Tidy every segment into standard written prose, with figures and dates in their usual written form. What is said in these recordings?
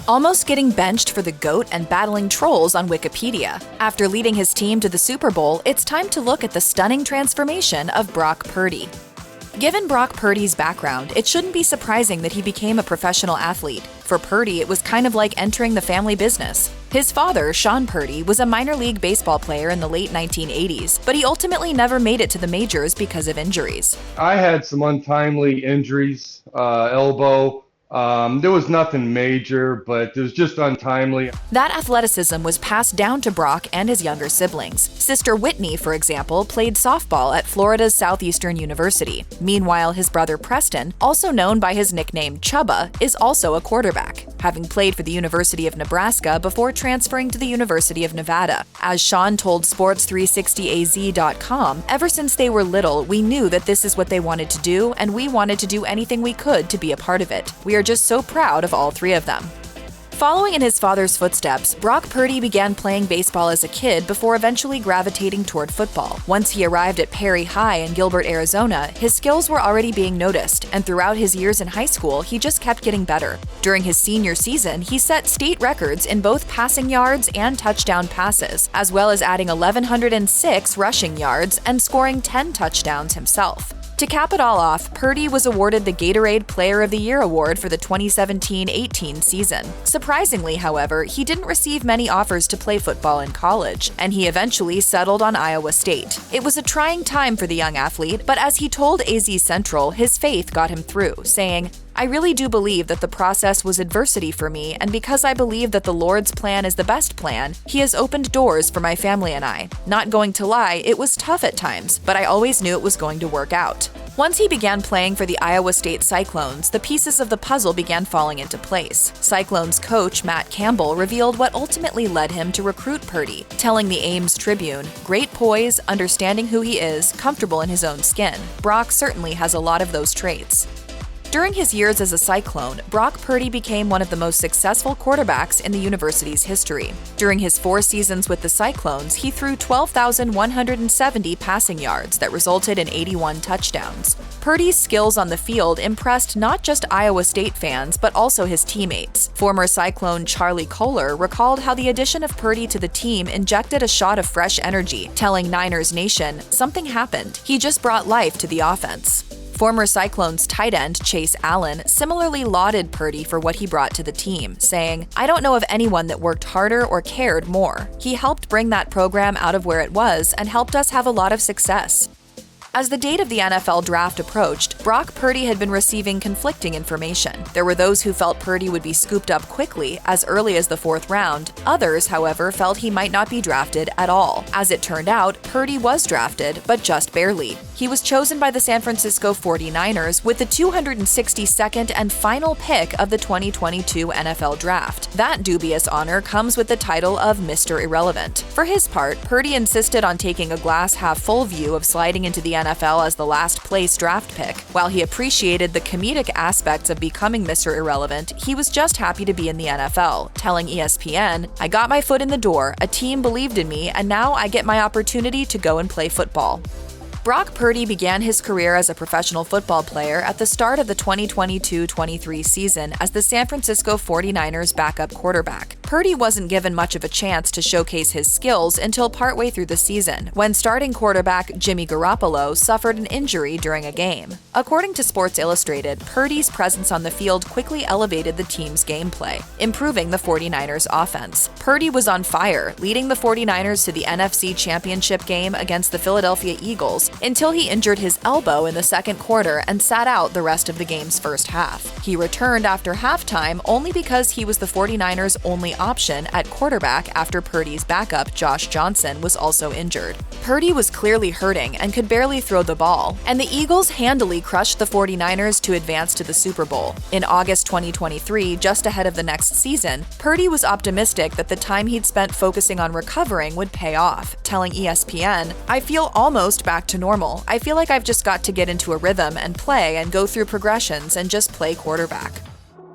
almost getting benched for the GOAT and battling trolls on Wikipedia. After leading his team to the Super Bowl, it's time to look at the stunning transformation of Brock Purdy. Given Brock Purdy's background, it shouldn't be surprising that he became a professional athlete. For Purdy, it was kind of like entering the family business. His father, Sean Purdy, was a minor league baseball player in the late 1980s, but he ultimately never made it to the majors because of injuries. I had some untimely injuries, elbow. There was nothing major, but it was just untimely. That athleticism was passed down to Brock and his younger siblings. Sister Whitney, for example, played softball at Florida's Southeastern University. Meanwhile, his brother Preston, also known by his nickname Chubba, is also a quarterback, having played for the University of Nebraska before transferring to the University of Nevada. As Sean told Sports360az.com, ever since they were little, we knew that this is what they wanted to do, and we wanted to do anything we could to be a part of it. We are just so proud of all three of them. Following in his father's footsteps, Brock Purdy began playing baseball as a kid before eventually gravitating toward football. Once he arrived at Perry High in Gilbert, Arizona, his skills were already being noticed, and throughout his years in high school, he just kept getting better. During his senior season, he set state records in both passing yards and touchdown passes, as well as adding 1,106 rushing yards and scoring 10 touchdowns himself. To cap it all off, Purdy was awarded the Gatorade Player of the Year award for the 2017-18 season. Surprisingly, however, he didn't receive many offers to play football in college, and he eventually settled on Iowa State. It was a trying time for the young athlete, but as he told AZ Central, his faith got him through, saying, "I really do believe that the process was adversity for me, and because I believe that the Lord's plan is the best plan, He has opened doors for my family and I. Not going to lie, it was tough at times, but I always knew it was going to work out." Once he began playing for the Iowa State Cyclones, the pieces of the puzzle began falling into place. Cyclones coach Matt Campbell revealed what ultimately led him to recruit Purdy, telling the Ames Tribune, "Great poise, understanding who he is, comfortable in his own skin. Brock certainly has a lot of those traits." During his years as a Cyclone, Brock Purdy became one of the most successful quarterbacks in the university's history. During his 4 seasons with the Cyclones, he threw 12,170 passing yards that resulted in 81 touchdowns. Purdy's skills on the field impressed not just Iowa State fans, but also his teammates. Former Cyclone Charlie Kohler recalled how the addition of Purdy to the team injected a shot of fresh energy, telling Niners Nation, "Something happened. He just brought life to the offense." Former Cyclones tight end Chase Allen similarly lauded Purdy for what he brought to the team, saying, "I don't know of anyone that worked harder or cared more. He helped bring that program out of where it was and helped us have a lot of success." As the date of the NFL draft approached, Brock Purdy had been receiving conflicting information. There were those who felt Purdy would be scooped up quickly, as early as the 4th round. Others, however, felt he might not be drafted at all. As it turned out, Purdy was drafted, but just barely. He was chosen by the San Francisco 49ers with the 262nd and final pick of the 2022 NFL Draft. That dubious honor comes with the title of Mr. Irrelevant. For his part, Purdy insisted on taking a glass-half-full view of sliding into the NFL as the last-place draft pick. While he appreciated the comedic aspects of becoming Mr. Irrelevant, he was just happy to be in the NFL, telling ESPN, "I got my foot in the door, a team believed in me, and now I get my opportunity to go and play football." Brock Purdy began his career as a professional football player at the start of the 2022-23 season as the San Francisco 49ers backup quarterback. Purdy wasn't given much of a chance to showcase his skills until partway through the season, when starting quarterback Jimmy Garoppolo suffered an injury during a game. According to Sports Illustrated, Purdy's presence on the field quickly elevated the team's gameplay, improving the 49ers' offense. Purdy was on fire, leading the 49ers to the NFC Championship game against the Philadelphia Eagles, until he injured his elbow in the second quarter and sat out the rest of the game's first half. He returned after halftime only because he was the 49ers' only option at quarterback after Purdy's backup, Josh Johnson, was also injured. Purdy was clearly hurting and could barely throw the ball, and the Eagles handily crushed the 49ers to advance to the Super Bowl. In August 2023, just ahead of the next season, Purdy was optimistic that the time he'd spent focusing on recovering would pay off, telling ESPN, "I feel almost back to normal. I feel like I've just got to get into a rhythm and play and go through progressions and just play quarterback."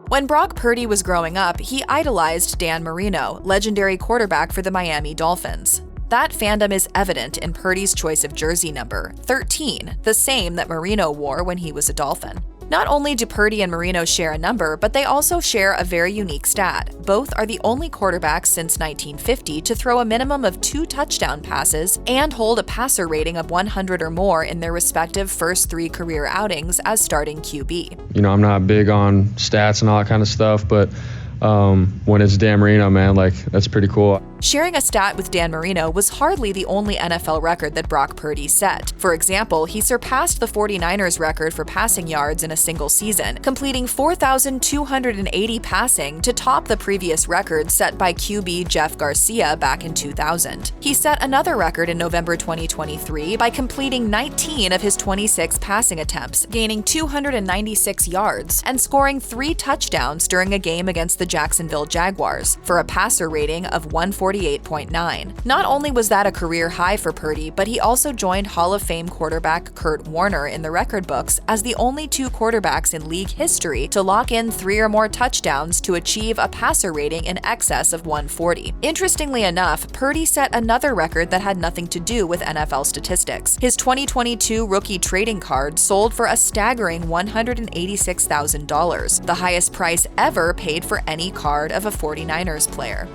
When Brock Purdy was growing up, he idolized Dan Marino, legendary quarterback for the Miami Dolphins. That fandom is evident in Purdy's choice of jersey number, 13, the same that Marino wore when he was a Dolphin. Not only do Purdy and Marino share a number, but they also share a very unique stat. Both are the only quarterbacks since 1950 to throw a minimum of 2 touchdown passes and hold a passer rating of 100 or more in their respective first 3 career outings as starting QB. I'm not big on stats and all that kind of stuff, but when it's Dan Marino, man, that's pretty cool. Sharing a stat with Dan Marino was hardly the only NFL record that Brock Purdy set. For example, he surpassed the 49ers record for passing yards in a single season, completing 4,280 passing to top the previous record set by QB Jeff Garcia back in 2000. He set another record in November 2023 by completing 19 of his 26 passing attempts, gaining 296 yards, and scoring 3 touchdowns during a game against the Jacksonville Jaguars, for a passer rating of 148.9. Not only was that a career high for Purdy, but he also joined Hall of Fame quarterback Kurt Warner in the record books as the only 2 quarterbacks in league history to lock in 3 or more touchdowns to achieve a passer rating in excess of 140. Interestingly enough, Purdy set another record that had nothing to do with NFL statistics. His 2022 rookie trading card sold for a staggering $186,000, the highest price ever paid for any card of a 49ers player.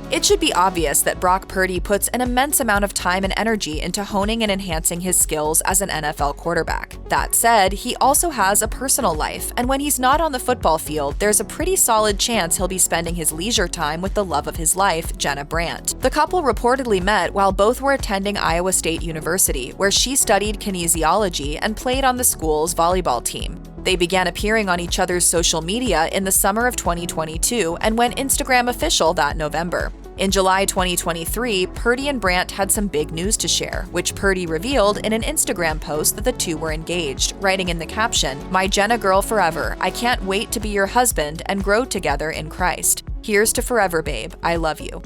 It should be obvious that Brock Purdy puts an immense amount of time and energy into honing and enhancing his skills as an NFL quarterback. That said, he also has a personal life, and when he's not on the football field, there's a pretty solid chance he'll be spending his leisure time with the love of his life, Jenna Brandt. The couple reportedly met while both were attending Iowa State University, where she studied kinesiology and played on the school's volleyball team. They began appearing on each other's social media in the summer of 2022 and went Instagram official that November. In July 2023, Purdy and Brandt had some big news to share, which Purdy revealed in an Instagram post that the two were engaged, writing in the caption, "My Jenna girl forever. I can't wait to be your husband and grow together in Christ. Here's to forever, babe. I love you."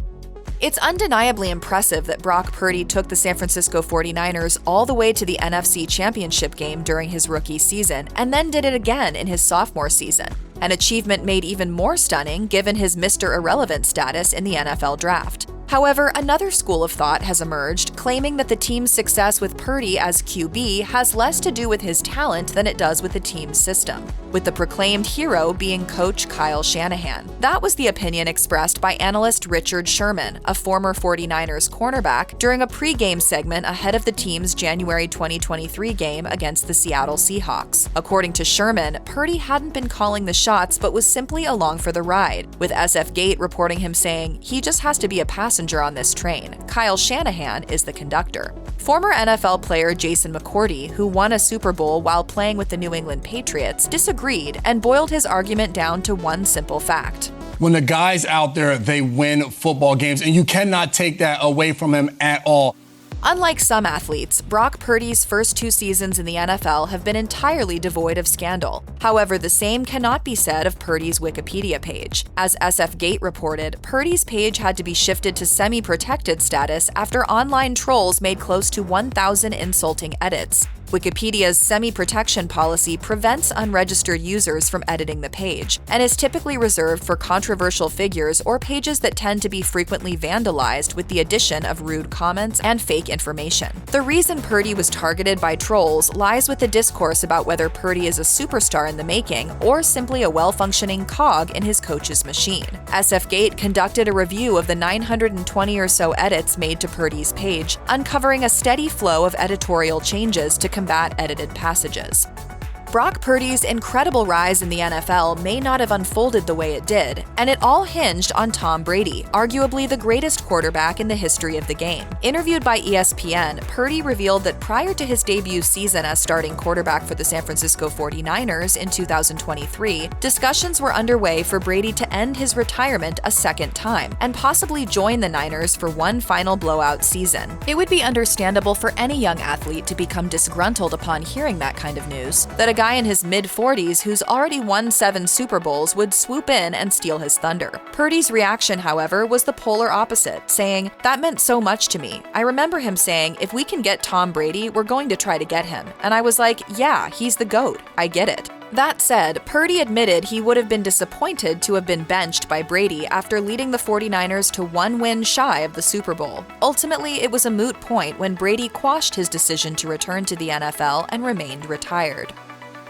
It's undeniably impressive that Brock Purdy took the San Francisco 49ers all the way to the NFC Championship game during his rookie season, and then did it again in his sophomore season. An achievement made even more stunning given his Mr. Irrelevant status in the NFL draft. However, another school of thought has emerged, claiming that the team's success with Purdy as QB has less to do with his talent than it does with the team's system, with the proclaimed hero being coach Kyle Shanahan. That was the opinion expressed by analyst Richard Sherman, a former 49ers cornerback, during a pre-game segment ahead of the team's January 2023 game against the Seattle Seahawks. According to Sherman, Purdy hadn't been calling the shots but was simply along for the ride, with SF Gate reporting him saying, "He just has to be a passenger on this train. Kyle Shanahan is the conductor." Former NFL player Jason McCourty, who won a Super Bowl while playing with the New England Patriots, disagreed and boiled his argument down to one simple fact. When the guys out there, they win football games, and you cannot take that away from him at all. Unlike some athletes, Brock Purdy's first 2 seasons in the NFL have been entirely devoid of scandal. However, the same cannot be said of Purdy's Wikipedia page. As SF Gate reported, Purdy's page had to be shifted to semi-protected status after online trolls made close to 1,000 insulting edits. Wikipedia's semi-protection policy prevents unregistered users from editing the page, and is typically reserved for controversial figures or pages that tend to be frequently vandalized with the addition of rude comments and fake information. The reason Purdy was targeted by trolls lies with the discourse about whether Purdy is a superstar in the making or simply a well-functioning cog in his coach's machine. SF Gate conducted a review of the 920 or so edits made to Purdy's page, uncovering a steady flow of editorial changes to combat edited passages. Brock Purdy's incredible rise in the NFL may not have unfolded the way it did, and it all hinged on Tom Brady, arguably the greatest quarterback in the history of the game. Interviewed by ESPN, Purdy revealed that prior to his debut season as starting quarterback for the San Francisco 49ers in 2023, discussions were underway for Brady to end his retirement a second time and possibly join the Niners for one final blowout season. It would be understandable for any young athlete to become disgruntled upon hearing that kind of news, that a guy in his mid-40s who's already won 7 Super Bowls would swoop in and steal his thunder. Purdy's reaction, however, was the polar opposite, saying, "That meant so much to me. I remember him saying, if we can get Tom Brady, we're going to try to get him. And I was like, yeah, he's the GOAT. I get it." That said, Purdy admitted he would have been disappointed to have been benched by Brady after leading the 49ers to 1 win shy of the Super Bowl. Ultimately, it was a moot point when Brady quashed his decision to return to the NFL and remained retired.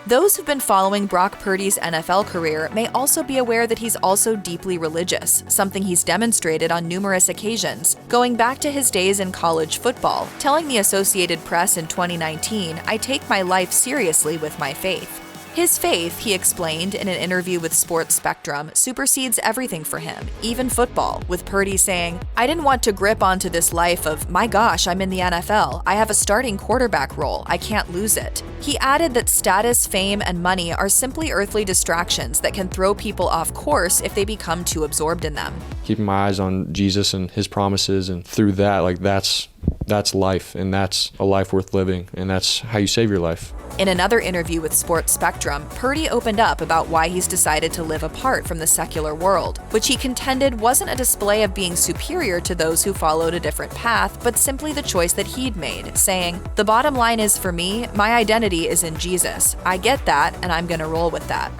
Those who've been following Brock Purdy's NFL career may also be aware that he's also deeply religious, something he's demonstrated on numerous occasions, going back to his days in college football, telling the Associated Press in 2019, "I take my life seriously with my faith." His faith, he explained in an interview with Sports Spectrum, supersedes everything for him, even football, with Purdy saying, "I didn't want to grip onto this life of, my gosh, I'm in the NFL. I have a starting quarterback role. I can't lose it." He added that status, fame, and money are simply earthly distractions that can throw people off course if they become too absorbed in them. Keeping my eyes on Jesus and his promises, and through that, like that's life, and that's a life worth living, and that's how you save your life. In another interview with Sports Spectrum, Purdy opened up about why he's decided to live apart from the secular world, which he contended wasn't a display of being superior to those who followed a different path, but simply the choice that he'd made, saying, "The bottom line is for me, my identity is in Jesus. I get that, and I'm gonna roll with that."